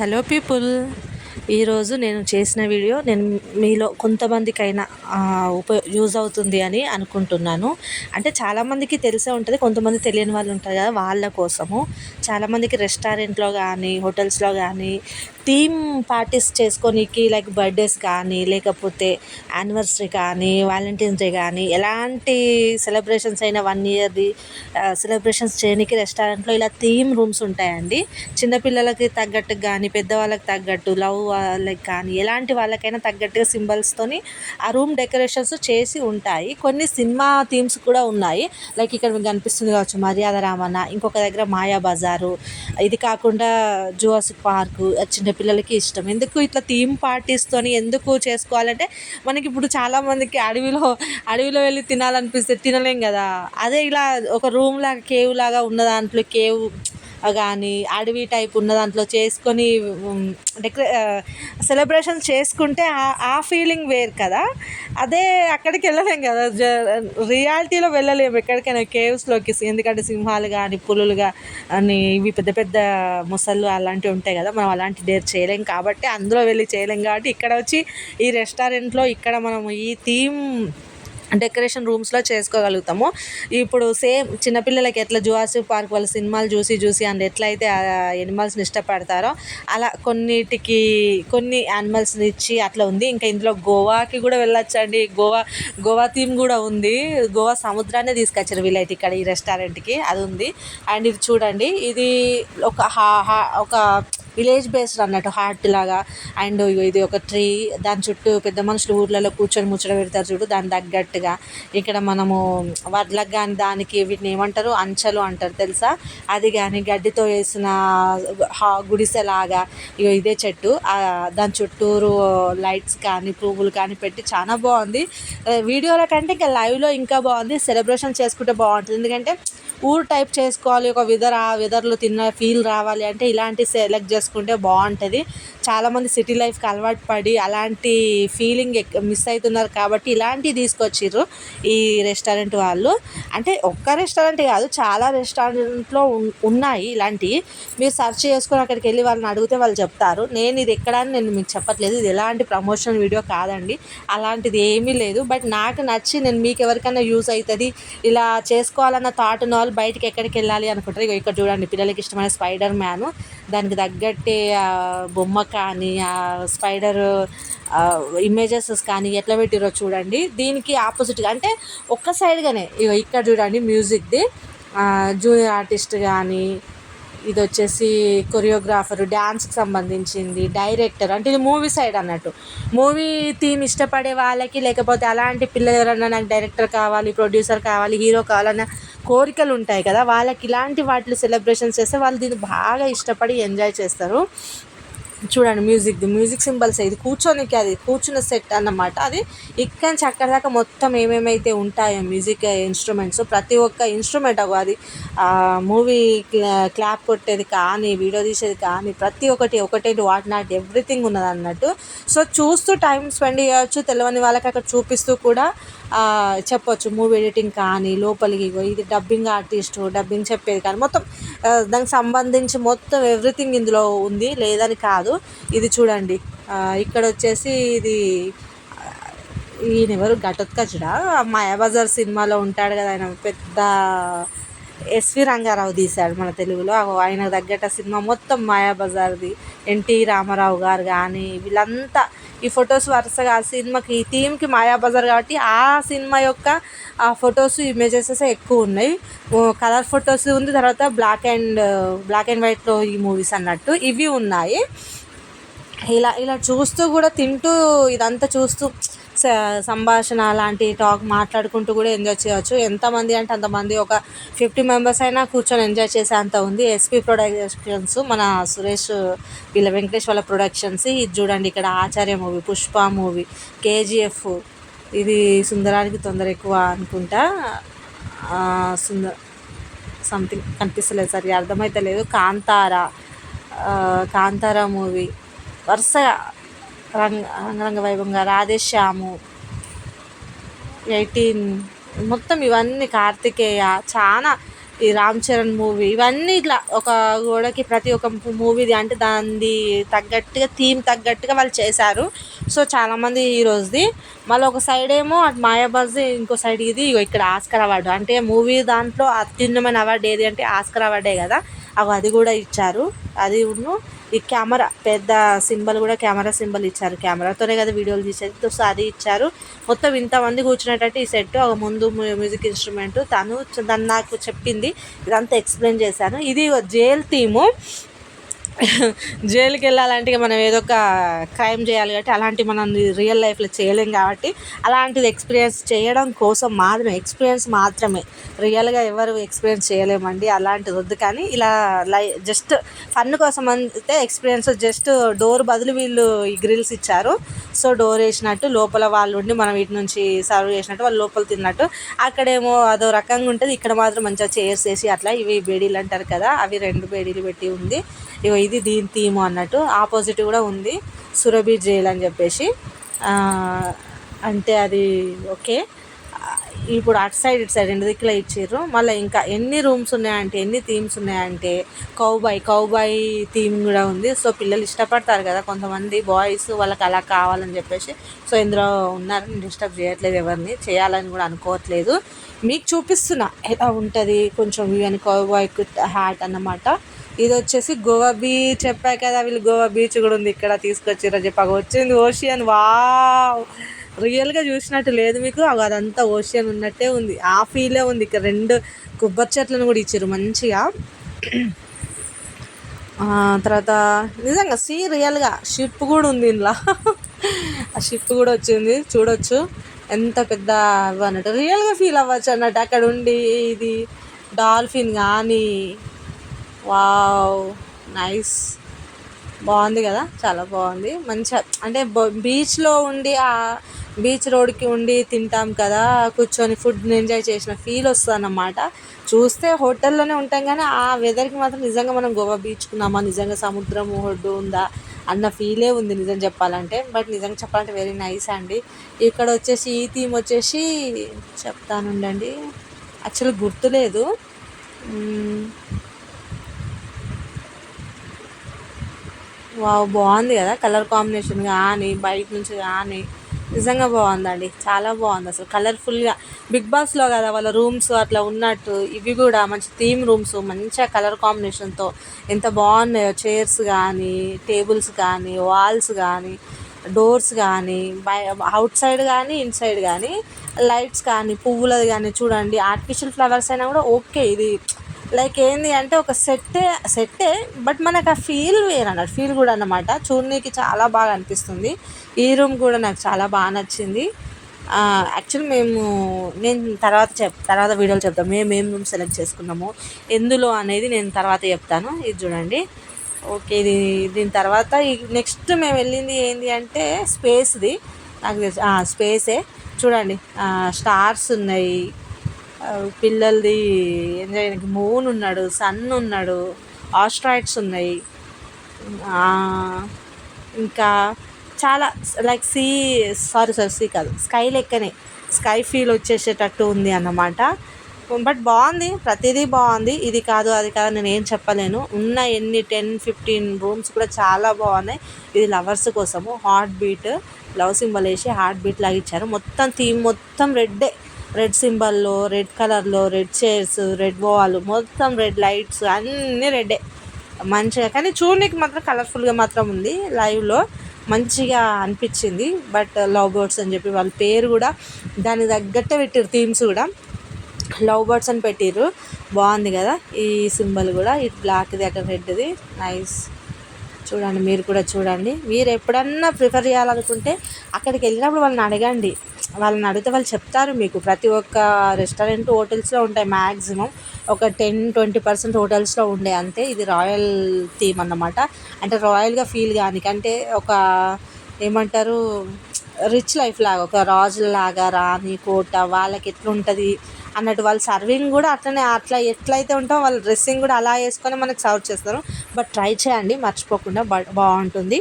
Hello people, ఈరోజు నేను చేసిన వీడియో మీలో కొంతమందికైనా యూజ్ అవుతుంది అని అనుకుంటున్నాను. అంటే చాలామందికి తెలిసే ఉంటుంది, కొంతమంది తెలియని వాళ్ళు ఉంటారు కదా, వాళ్ళ కోసము. చాలామందికి రెస్టారెంట్లో కానీ హోటల్స్లో కానీ థీమ్ పార్టీస్ చేసుకోనికి, లైక్ బర్త్డేస్ కానీ, లేకపోతే యానివర్సరీ కానీ, వ్యాలంటైన్స్ డే కానీ, ఎలాంటి సెలబ్రేషన్స్ అయినా 1 ఇయర్ది సెలబ్రేషన్స్ చేయడానికి రెస్టారెంట్లో ఇలా థీమ్ రూమ్స్ ఉంటాయండి. చిన్నపిల్లలకి తగ్గట్టు కానీ, పెద్దవాళ్ళకి తగ్గట్టు, లవ్ వాళ్ళకి కానీ, ఎలాంటి వాళ్ళకైనా తగ్గట్టుగా సింబల్స్తోని ఆ రూమ్ డెకరేషన్స్ చేసి ఉంటాయి. కొన్ని సినిమా థీమ్స్ కూడా ఉన్నాయి. లైక్ ఇక్కడ మీకు కనిపిస్తుంది కావచ్చు, మర్యాద రామన్న, ఇంకొక దగ్గర మాయా బజారు, ఇది కాకుండా జురాసిక్ పార్కు. చిన్నపిల్లలకి ఇష్టం. ఎందుకు ఇట్లా థీమ్ పార్టీస్తోని ఎందుకు చేసుకోవాలంటే, మనకి ఇప్పుడు చాలామందికి అడవిలో వెళ్ళి తినాలనిపిస్తే తినలేం కదా. అదే ఇలా ఒక రూమ్ లాగా, కేవ్ లాగా ఉన్న దాంట్లో, కేవ్ కానీ అడవి టైప్ ఉన్న దాంట్లో చేసుకొని సెలబ్రేషన్ చేసుకుంటే ఆ ఫీలింగ్ వేరు కదా. అదే అక్కడికి వెళ్ళలేం కదా, రియాలిటీలో వెళ్ళలేము ఎక్కడికైనా కేవ్స్లోకి. ఎందుకంటే సింహాలు కానీ, పులులు కానీ, ఇవి పెద్ద పెద్ద మొసళ్ళు అలాంటివి ఉంటాయి కదా, మనం అలాంటి డేర్ చేయలేం. కాబట్టి అందులో వెళ్ళి చేయలేం. కాబట్టి ఇక్కడ వచ్చి ఈ రెస్టారెంట్లో ఇక్కడ మనము ఈ థీమ్ డెకరేషన్ రూమ్స్లో చేసుకోగలుగుతాము. ఇప్పుడు సేమ్ చిన్నపిల్లలకి ఎట్లా జురాసిక్ పార్క్ వాళ్ళ సినిమాలు చూసి అండ్ ఎట్లయితే ఆ యానిమల్స్ని ఇష్టపడతారో, అలా కొన్ని యానిమల్స్ని ఇచ్చి అట్లా ఉంది. ఇంకా ఇందులో గోవాకి కూడా వెళ్ళొచ్చండి. గోవా థీమ్ కూడా ఉంది. గోవా సముద్రాన్ని తీసుకొచ్చారు వీళ్ళైతే ఇక్కడ ఈ రెస్టారెంట్కి, అది ఉంది. అండ్ ఇది చూడండి, ఇది ఒక విలేజ్ బేస్డ్ అన్నట్టు, హార్ట్ లాగా. అండ్ ఇది ఒక ట్రీ, దాని చుట్టూ పెద్ద మనుషులు ఊర్లలో కూర్చొని ముచ్చట పెడతారు చూడు, దాని తగ్గట్టుగా ఇక్కడ మనము వడ్లకు కానీ దానికి వీటిని ఏమంటారు, అంచెలు అంటారు తెలుసా, అది కానీ గడ్డితో వేసిన గుడిసెలాగా. ఇదే చెట్టు, దాని చుట్టూరు లైట్స్ కానీ పువ్వులు కానీ పెట్టి చాలా బాగుంది. వీడియోల కంటే ఇంకా లైవ్లో ఇంకా బాగుంది. సెలబ్రేషన్ చేసుకుంటే బాగుంటుంది. ఎందుకంటే ఊరు టైప్ చేసుకోవాలి, ఒక వెదర్లో తిన్న ఫీల్ రావాలి అంటే ఇలాంటి సెలెక్ట్ చేసుకుంటే బాగుంటుంది. చాలామంది సిటీ లైఫ్కి అలవాటు పడి అలాంటి ఫీలింగ్ మిస్ అవుతున్నారు. కాబట్టి ఇలాంటివి తీసుకొచ్చిర్రు ఈ రెస్టారెంట్ వాళ్ళు. అంటే ఒక్క రెస్టారెంట్ కాదు, చాలా రెస్టారెంట్లో ఉన్నాయి ఇలాంటివి. మీరు సెర్చ్ చేసుకొని అక్కడికి వెళ్ళి వాళ్ళని అడిగితే వాళ్ళు చెప్తారు. నేను ఇది ఎక్కడ అని నేను మీకు చెప్పట్లేదు, ఇది ఎలాంటి ప్రమోషన్ వీడియో కాదండి, అలాంటిది ఏమీ లేదు. బట్ నాకు నచ్చి నేను మీకు ఎవరికైనా యూజ్ అవుతుంది, ఇలా చేసుకోవాలన్న థాట్ ఉన్న వాళ్ళు బయటికి ఎక్కడికి వెళ్ళాలి అనుకుంటారు. ఇక్కడ చూడండి, పిల్లలకి ఇష్టమైన స్పైడర్ మ్యాన్, దానికి తగ్గట్టే బొమ్మ కానీ, ఆ స్పైడర్ ఇమేజెస్ కానీ ఎట్లా పెట్టిరో చూడండి. దీనికి ఆపోజిట్గా అంటే ఒక్క సైడ్గానే ఇక్కడ చూడండి, మ్యూజిక్ది జూనియర్ ఆర్టిస్ట్ కానీ, ఇది వచ్చేసి కొరియోగ్రాఫర్, డ్యాన్స్కి సంబంధించింది, డైరెక్టర్. అంటే ఇది మూవీ సైడ్ అన్నట్టు. మూవీ థీమ్ ఇష్టపడే వాళ్ళకి, లేకపోతే అలాంటి పిల్లలు ఎవరన్నా నాకు డైరెక్టర్ కావాలి, ప్రొడ్యూసర్ కావాలి, హీరో కావాలన్న కోరికలు ఉంటాయి కదా, వాళ్ళకి ఇలాంటి వాటిలో సెలబ్రేషన్స్ చేస్తే వాళ్ళు దీన్ని బాగా ఇష్టపడి ఎంజాయ్ చేస్తారు. చూడండి, మ్యూజిక్ సింబల్స్, ఇది కూర్చోనికి, అది కూర్చున్న సెట్ అన్నమాట. అది ఇక్కడ నుంచి అక్కడ దాకా మొత్తం ఏమేమైతే ఉంటాయో మ్యూజిక్ ఇన్స్ట్రుమెంట్స్, ప్రతి ఒక్క ఇన్స్ట్రుమెంట్, అది మూవీ క్లాప్ కొట్టేది కానీ, వీడియో తీసేది కానీ, ప్రతి ఒకటి వాట్ నాట్ ఎవ్రీథింగ్ ఉన్నది అన్నట్టు. సో చూస్తూ టైం స్పెండ్ చేయవచ్చు. తెలియని వాళ్ళకి అక్కడ చూపిస్తూ కూడా చెప్పొచ్చు. మూవీ ఎడిటింగ్ కానీ, లోపలికి ఇది డబ్బింగ్ ఆర్టిస్టు, డబ్బింగ్ చెప్పేది కానీ, మొత్తం దానికి సంబంధించి మొత్తం ఎవ్రీథింగ్ ఇందులో ఉంది, లేదని కాదు. ఇది చూడండి, ఇక్కడ వచ్చేసి ఇది ఈయనెవరు, ఘటోత్కచుడా, మాయాబజార్ సినిమాలో ఉంటాడు కదా ఆయన, పెద్ద ఎస్వి రంగారావు తీశాడు మన తెలుగులో. ఆయన తగ్గట్టు సినిమా మొత్తం మాయాబజార్ది. ఎన్టీ రామారావు గారు కానీ, వీళ్ళంతా ఈ ఫొటోస్ వరుసగా ఆ సినిమాకి, ఈ థీమ్కి మాయాబజార్ కాబట్టి ఆ సినిమా యొక్క ఆ ఫొటోస్, ఇమేజెస్ ఎక్కువ ఉన్నాయి. కలర్ ఫొటోస్ ఉంది, తర్వాత బ్లాక్ అండ్ వైట్లో ఈ మూవీస్ అన్నట్టు ఇవి ఉన్నాయి. ఇలా చూస్తూ కూడా తింటూ, ఇదంతా చూస్తూ సంభాషణ అలాంటి టాక్ మాట్లాడుకుంటూ కూడా ఎంజాయ్ చేయవచ్చు. ఎంతమంది అంటే అంతమంది, ఒక 50 మెంబర్స్ అయినా కూర్చొని ఎంజాయ్ చేసే అంత ఉంది. ఎస్పీ ప్రొడక్షన్స్, మన సురేష్ వీళ్ళ వెంకటేష్ వాళ్ళ ప్రొడక్షన్స్. ఇది చూడండి, ఇక్కడ ఆచార్య మూవీ, పుష్ప మూవీ, కేజీఎఫ్, ఇది సుందరానికి తొందర ఎక్కువ అనుకుంటా, సంథింగ్ కనిపిస్తలేదు సరిగా, అర్థమైతే లేదు. కాంతారా మూవీ, వరుసగా రంగరంగ వైభవంగా, రాధేశ్యాము, 18 మొత్తం ఇవన్నీ, కార్తికేయ, చాలా ఈ రామ్ చరణ్ మూవీ ఇవన్నీ ఇట్లా ఒక గోడకి ప్రతి ఒక్క మూవీది అంటే దాన్ని తగ్గట్టుగా థీమ్ తగ్గట్టుగా వాళ్ళు చేశారు. సో చాలామంది హీరోస్ది మళ్ళీ ఒక సైడ్ ఏమో అటు మాయాబజార్, ఇంకో సైడ్ ఇది ఇక్కడ ఆస్కార్ అవార్డు అంటే మూవీ దాంట్లో అత్యున్నతమైన అవార్డు ఏది అంటే ఆస్కార్ అవార్డే కదా, అది కూడా ఇచ్చారు. అది ఈ కెమెరా పెద్ద సింబల్ కూడా కెమెరా సింబల్ ఇచ్చారు, కెమెరాతోనే కదా వీడియోలు తీసేది. సో అది ఇచ్చారు. మొత్తం ఇంతమంది కూర్చునేటట్టు ఈ సెట్, ఒక ముందు మ్యూజిక్ ఇన్స్ట్రుమెంట్ దాన్ని నాకు చెప్పింది, ఇదంతా ఎక్స్ప్లెయిన్ చేశాను. ఇది జైల్ థీము. జైలుకి వెళ్ళాలంటే మనం ఏదో ఒక క్రైమ్ చేయాలి కాబట్టి అలాంటివి మనం రియల్ లైఫ్లో చేయలేం కాబట్టి అలాంటిది ఎక్స్పీరియన్స్ చేయడం కోసం మాత్రమే, ఎక్స్పీరియన్స్ మాత్రమే, రియల్గా ఎవరు ఎక్స్పీరియన్స్ చేయలేమండి. అలాంటిది వద్దు. కానీ ఇలా జస్ట్ ఫన్ కోసం అంటే ఎక్స్పీరియన్స్ జస్ట్ డోర్ బదులు వీళ్ళు ఈ గ్రిల్స్ ఇచ్చారు. సో డోర్ వేసినట్టు లోపల వాళ్ళు ఉండి మనం వీటి నుంచి సర్వ్ చేసినట్టు వాళ్ళు లోపల తిన్నట్టు. అక్కడేమో అదో రకంగా ఉంటుంది, ఇక్కడ మాత్రం మంచిగా చైర్స్ వేసి అట్లా ఇవి బేడీలు అంటారు కదా, అవి 2 బేడీలు పెట్టి ఉంది. ఇది దీని థీము అన్నట్టు. ఆపోజిట్ కూడా ఉంది సురభి జైల్ అని చెప్పేసి, అంటే అది ఓకే. ఇప్పుడు అటు సైడ్ ఇటు సైడ్ 2 దిక్కులా ఇచ్చారు. మళ్ళీ ఇంకా ఎన్ని రూమ్స్ ఉన్నాయంటే, ఎన్ని థీమ్స్ ఉన్నాయంటే కౌబాయ్ థీమ్ కూడా ఉంది. సో పిల్లలు ఇష్టపడతారు కదా కొంతమంది బాయ్స్, వాళ్ళకి అలా కావాలని చెప్పేసి. సో ఇందులో ఉన్నారు, నేను డిస్టర్బ్ చేయట్లేదు, ఎవరిని చేయాలని కూడా అనుకోవట్లేదు, మీకు చూపిస్తున్నా ఎలా ఉంటుంది కొంచెం. ఇవన్నీ కౌబాయ్ హ్యాట్ అన్నమాట. ఇది వచ్చేసి గోవా బీచ్. చెప్పాయి కదా వీళ్ళు గోవా బీచ్ కూడా ఉంది ఇక్కడ, తీసుకొచ్చిర్రు చెప్పాక వచ్చింది ఓషియన్. వావ్, రియల్గా చూసినట్టు లేదు మీకు, అదంతా ఓషియన్ ఉన్నట్టే ఉంది, ఆ ఫీలే ఉంది. ఇక్కడ 2 కొబ్బరి చెట్లను కూడా ఇచ్చారు మంచిగా. తర్వాత నిజంగా రియల్గా షిప్ కూడా ఉంది ఇందులో. ఆ షిప్ కూడా వచ్చింది చూడొచ్చు, ఎంత పెద్ద అన్నట్టు రియల్గా ఫీల్ అవ్వచ్చు అన్నట్టు అక్కడ ఉండి. ఇది డాల్ఫిన్ కానీ, వావ్ నైస్, బాగుంది కదా, చాలా బాగుంది. మంచిగా అంటే బీచ్లో ఉండి ఆ బీచ్ రోడ్కి ఉండి తింటాం కదా, కూర్చొని ఫుడ్ని ఎంజాయ్ చేసిన ఫీల్ వస్తుంది అన్నమాట. చూస్తే హోటల్లోనే ఉంటాం కానీ ఆ వెదర్కి మాత్రం నిజంగా మనం గోవా బీచ్కున్నామా, నిజంగా సముద్రం ఒడ్డు ఉందా అన్న ఫీలే ఉంది నిజం చెప్పాలంటే. బట్ నిజంగా చెప్పాలంటే వెరీ నైస్ అండి. ఇక్కడ వచ్చేసి ఈ థీమ్ వచ్చేసి చెప్తానుండండి, యాక్చువల్లీ గుర్తులేదు. వావ్, బాగుంది కదా కలర్ కాంబినేషన్ కానీ బయట నుంచి కానీ నిజంగా బాగుందండి, చాలా బాగుంది అసలు కలర్ఫుల్గా. బిగ్ బాస్లో కదా వాళ్ళ రూమ్స్ అట్లా ఉన్నట్టు ఇవి కూడా మంచి థీమ్ రూమ్స్, మంచిగా కలర్ కాంబినేషన్తో ఎంత బాగున్నాయో. చైర్స్ కానీ, టేబుల్స్ కానీ, వాల్స్ కానీ, డోర్స్ కానీ, అవుట్ సైడ్ కానీ ఇన్సైడ్ కానీ, లైట్స్ కానీ, పువ్వులది కానీ చూడండి. ఆర్టిఫిషియల్ ఫ్లవర్స్ అయినా కూడా ఓకే. ఇది లైక్ ఏంది అంటే ఒక సెట్టే బట్ మనకు ఆ ఫీల్ వేరన్నట్టు, ఫీల్ కూడా అన్నమాట. చూడనీకి చాలా బాగా అనిపిస్తుంది. ఈ రూమ్ కూడా నాకు చాలా బాగా నచ్చింది. యాక్చువల్లీ నేను తర్వాత వీడియోలో చెప్తాను మేము రూమ్ సెలెక్ట్ చేసుకున్నాము ఎందులో అనేది, నేను తర్వాత చెప్తాను. ఇది చూడండి, ఓకే. దీని తర్వాత నెక్స్ట్ మేము వెళ్ళింది ఏంటి అంటే స్పేస్ది, నాకు తెలుసు స్పేసే. చూడండి స్టార్స్ ఉన్నాయి, పిల్లలది ఎంజాయ్ చేయడానికి మూన్ ఉన్నాడు, సన్ ఉన్నాడు, ఆస్ట్రాయిడ్స్ ఉన్నాయి, ఇంకా చాలా లైక్ సీ కాదు స్కై లెక్కనే, స్కై ఫీల్ వచ్చేసేటట్టు ఉంది అన్నమాట. బట్ బాగుంది, ప్రతిదీ బాగుంది. ఇది కాదు అది కాదు నేను ఏం చెప్పలేను. ఉన్న 10-15 రూమ్స్ కూడా చాలా బాగున్నాయి. ఇది లవర్స్ కోసము హార్ట్ బీట్, లవ్ సింబల్ వేసి హార్ట్ బీట్ లాగా ఇచ్చారు. మొత్తం థీమ్ మొత్తం రెడ్ సింబల్లో, రెడ్ కలర్లో, రెడ్ చైర్స్, రెడ్ వాల్, మొత్తం రెడ్ లైట్స్ అన్నీ రెడ్డే మంచిగా. కానీ చూడడానికి మాత్రం కలర్ఫుల్గా మాత్రం ఉంది, లైవ్లో మంచిగా అనిపించింది. బట్ లవ్ బర్డ్స్ అని చెప్పి వాళ్ళ పేరు కూడా దానికి తగ్గట్టే పెట్టారు, థీమ్స్ కూడా లవ్ బర్డ్స్ అని పెట్టిర్రు. బాగుంది కదా ఈ సింబల్ కూడా, ఇటు బ్లాక్ది అక్కడ రెడ్ది, నైస్. చూడండి, మీరు కూడా చూడండి. మీరు ఎప్పుడన్నా ప్రిఫర్ చేయాలనుకుంటే అక్కడికి వెళ్ళినప్పుడు వాళ్ళని అడగండి, వాళ్ళని అడిగితే వాళ్ళు చెప్తారు మీకు. ప్రతి ఒక్క రెస్టారెంట్ హోటల్స్లో ఉంటాయి, మ్యాక్సిమం ఒక 10-20% హోటల్స్లో ఉండే అంతే. ఇది రాయల్ థీమ్ అన్నమాట, అంటే రాయల్గా ఫీల్ కానీ, అంటే ఒక ఏమంటారు రిచ్ లైఫ్ లాగా, ఒక రాజులాగా రాణి కోట వాళ్ళకి ఎట్లుంటుంది అన్నట్టు. వాళ్ళ సర్వింగ్ కూడా అట్లా ఎట్లయితే ఉంటామో వాళ్ళ డ్రెస్సింగ్ కూడా అలా వేసుకొని మనకు సర్వ్ చేస్తారు. బట్ ట్రై చేయండి మర్చిపోకుండా, బాగుంటుంది.